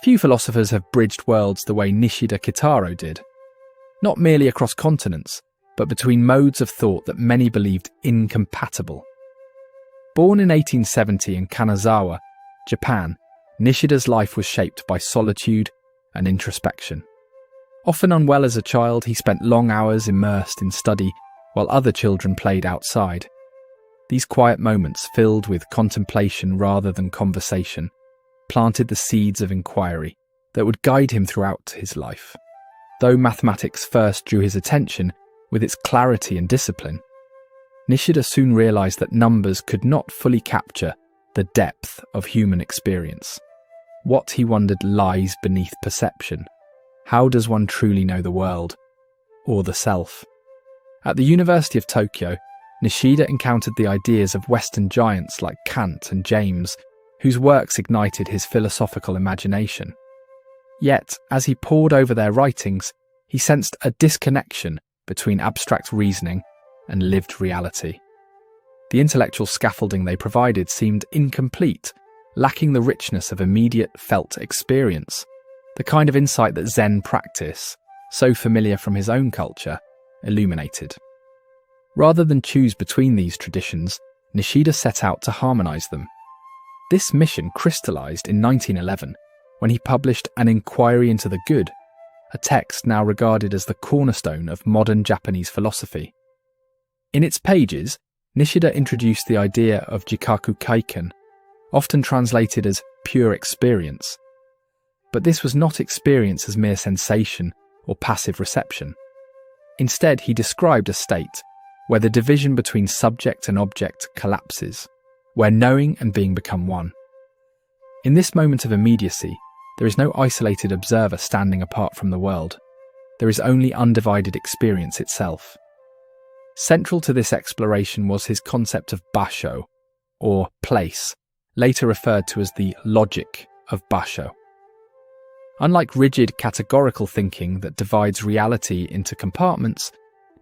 Few philosophers have bridged worlds the way Nishida Kitarō did, not merely across continents, but between modes of thought that many believed incompatible. Born in 1870 in Kanazawa, Japan, Nishida's life was shaped by solitude and introspection. Often unwell as a child, he spent long hours immersed in study while other children played outside. These quiet moments, filled with contemplation rather than conversation, planted the seeds of inquiry that would guide him throughout his life. Though mathematics first drew his attention with its clarity and discipline, Nishida soon realized that numbers could not fully capture the depth of human experience. What, he wondered, lies beneath perception? How does one truly know the world, or the self? At the University of Tokyo, Nishida encountered the ideas of Western giants like Kant and James, whose works ignited his philosophical imagination. Yet, as he pored over their writings, he sensed a disconnection between abstract reasoning and lived reality. The intellectual scaffolding they provided seemed incomplete, lacking the richness of immediate felt experience, the kind of insight that Zen practice, so familiar from his own culture, illuminated. Rather than choose between these traditions, Nishida set out to harmonize them. This mission crystallized in 1911 when he published An Inquiry into the Good, a text now regarded as the cornerstone of modern Japanese philosophy. In its pages, Nishida introduced the idea of jikaku kaiken, often translated as pure experience. But this was not experience as mere sensation or passive reception. Instead, he described a state where the division between subject and object collapses, where knowing and being become one. In this moment of immediacy, there is no isolated observer standing apart from the world. There is only undivided experience itself. Central to this exploration was his concept of Basho, or place, later referred to as the logic of Basho. Unlike rigid categorical thinking that divides reality into compartments,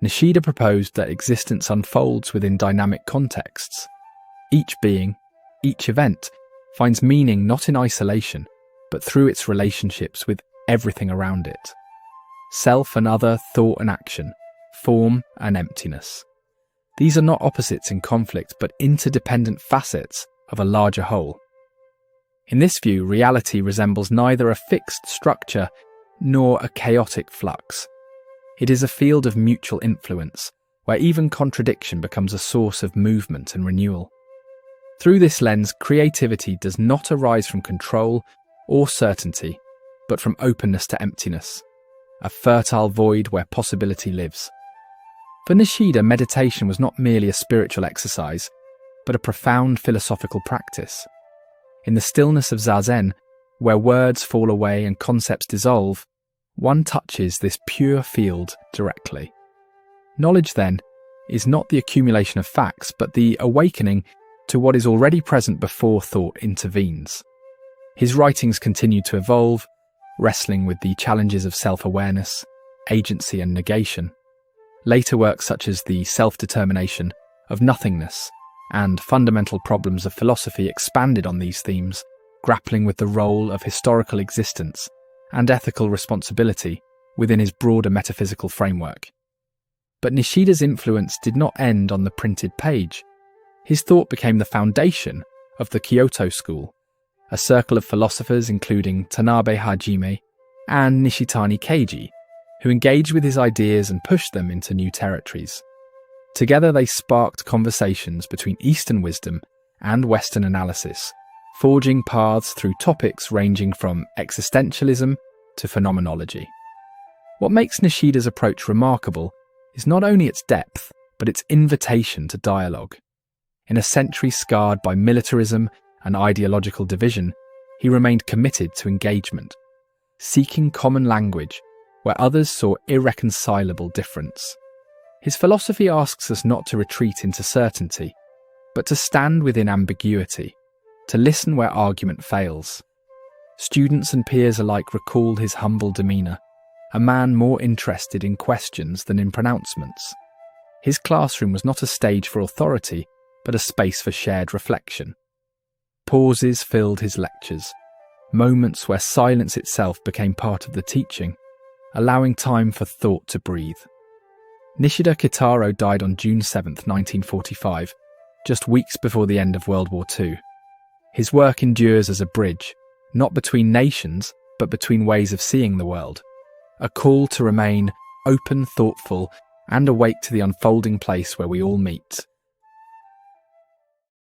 Nishida proposed that existence unfolds within dynamic contexts. Each being, each event, finds meaning not in isolation, but through its relationships with everything around it. Self and other, thought and action, form and emptiness. These are not opposites in conflict, but interdependent facets of a larger whole. In this view, reality resembles neither a fixed structure nor a chaotic flux. It is a field of mutual influence, where even contradiction becomes a source of movement and renewal. Through this lens, creativity does not arise from control or certainty, but from openness to emptiness, a fertile void where possibility lives. For Nishida, meditation was not merely a spiritual exercise, but a profound philosophical practice. In the stillness of Zazen, where words fall away and concepts dissolve, one touches this pure field directly. Knowledge, then, is not the accumulation of facts, but the awakening to what is already present before thought intervenes. His writings continue to evolve, wrestling with the challenges of self-awareness, agency and negation. Later works such as The Self-Determination of Nothingness and Fundamental Problems of Philosophy expanded on these themes, grappling with the role of historical existence and ethical responsibility within his broader metaphysical framework. But Nishida's influence did not end on the printed page. His thought became the foundation of the Kyoto School, a circle of philosophers including Tanabe Hajime and Nishitani Keiji, who engaged with his ideas and pushed them into new territories. Together they sparked conversations between Eastern wisdom and Western analysis, forging paths through topics ranging from existentialism to phenomenology. What makes Nishida's approach remarkable is not only its depth, but its invitation to dialogue. In a century scarred by militarism and ideological division, he remained committed to engagement, seeking common language where others saw irreconcilable difference. His philosophy asks us not to retreat into certainty, but to stand within ambiguity, to listen where argument fails. Students and peers alike recall his humble demeanour, a man more interested in questions than in pronouncements. His classroom was not a stage for authority, but a space for shared reflection. Pauses filled his lectures, moments where silence itself became part of the teaching, allowing time for thought to breathe. Nishida Kitarō died on June 7, 1945, just weeks before the end of World War II. His work endures as a bridge, not between nations, but between ways of seeing the world, a call to remain open, thoughtful, and awake to the unfolding place where we all meet.